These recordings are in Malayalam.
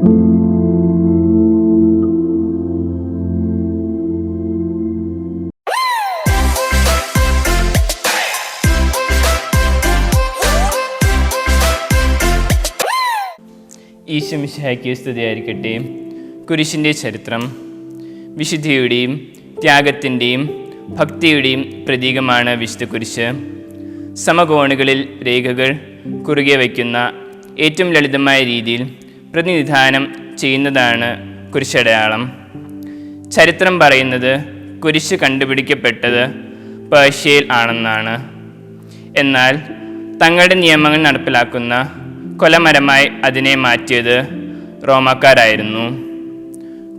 ഈശോ മിശിഹായ്ക്ക് സ്തുതിയായിരിക്കട്ടെ. കുരിശിൻ്റെ ചരിത്രം വിശുദ്ധിയുടെയും ത്യാഗത്തിൻ്റെയും ഭക്തിയുടെയും പ്രതീകമാണ് വിശുദ്ധ കുരിശ്. സമകോണുകളിൽ രേഖകൾ കുറുകെ വയ്ക്കുന്ന ഏറ്റവും ലളിതമായ രീതിയിൽ പ്രതിനിധാനം ചെയ്യുന്നതാണ് കുരിശടയാളം. ചരിത്രം പറയുന്നത് കുരിശ് കണ്ടുപിടിക്കപ്പെട്ടത് പേർഷ്യയിൽ ആണെന്നാണ്. എന്നാൽ തങ്ങളുടെ നിയമങ്ങൾ നടപ്പിലാക്കുന്ന കൊലമരമായി അതിനെ മാറ്റിയത് റോമാക്കാരായിരുന്നു.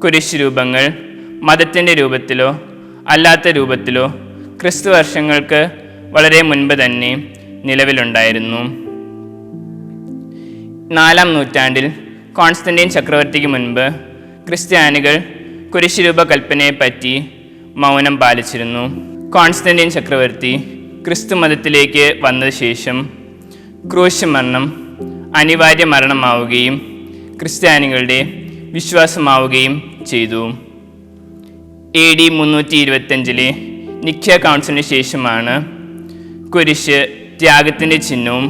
കുരിശ് രൂപങ്ങൾ മതത്തിൻ്റെ രൂപത്തിലോ അല്ലാത്ത രൂപത്തിലോ ക്രിസ്തു വർഷങ്ങൾക്ക് വളരെ മുൻപ് തന്നെ നിലവിലുണ്ടായിരുന്നു. 4-ാം നൂറ്റാണ്ടിൽ കോൺസ്റ്റന്റൈൻ ചക്രവർത്തിക്ക് മുൻപ് ക്രിസ്ത്യാനികൾ കുരിശ് രൂപകൽപ്പനയെപ്പറ്റി മൗനം പാലിച്ചിരുന്നു. കോൺസ്റ്റന്റൈൻ ചക്രവർത്തി ക്രിസ്തു മതത്തിലേക്ക് വന്നതിന് ശേഷം ക്രൂശ് മരണം അനിവാര്യ മരണമാവുകയും ക്രിസ്ത്യാനികളുടെ വിശ്വാസമാവുകയും ചെയ്തു. AD 325 നിഖ്യ കൗൺസിലിന് ശേഷമാണ് കുരിശ് ത്യാഗത്തിൻ്റെ ചിഹ്നവും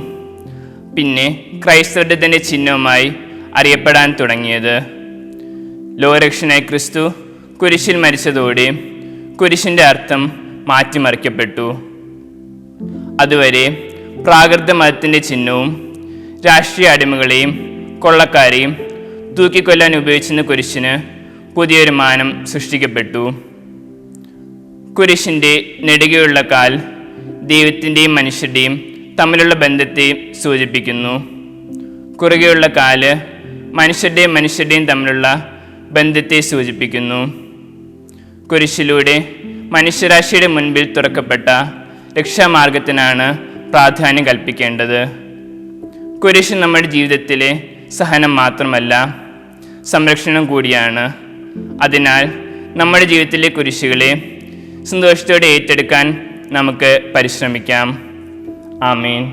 പിന്നെ ക്രൈസ്തവത്വത്തിൻ്റെ ചിഹ്നവുമായി അറിയപ്പെടാൻ തുടങ്ങിയത്. ലോകരക്ഷകനായ ക്രിസ്തു കുരിശിൽ മരിച്ചതോടെ കുരിശിൻ്റെ അർത്ഥം മാറ്റിമറിക്കപ്പെട്ടു. അതുവരെ പ്രാകൃത മതത്തിൻ്റെ ചിഹ്നവും രാഷ്ട്രീയ അടിമകളെയും കൊള്ളക്കാരെയും തൂക്കിക്കൊല്ലാൻ ഉപയോഗിച്ചിരുന്ന കുരിശിന് പുതിയൊരു മാനം സൃഷ്ടിക്കപ്പെട്ടു. കുരിശിൻ്റെ നെടുകെയുള്ള കാൽ ദൈവത്തിൻ്റെയും മനുഷ്യരുടെയും തമ്മിലുള്ള ബന്ധത്തെ സൂചിപ്പിക്കുന്നു. കുറുകെയുള്ള കാല് മനുഷ്യരുടെയും തമ്മിലുള്ള ബന്ധത്തെ സൂചിപ്പിക്കുന്നു. കുരിശിലൂടെ മനുഷ്യരാശിയുടെ മുൻപിൽ തുറക്കപ്പെട്ട രക്ഷാമാർഗത്തിനാണ് പ്രാധാന്യം കൽപ്പിക്കേണ്ടത്. കുരിശ് നമ്മുടെ ജീവിതത്തിലെ സഹനം മാത്രമല്ല, സംരക്ഷണം കൂടിയാണ്. അതിനാൽ നമ്മുടെ ജീവിതത്തിലെ കുരിശുകളെ സന്തോഷത്തോടെ ഏറ്റെടുക്കാൻ നമുക്ക് പരിശ്രമിക്കാം. ആമേൻ.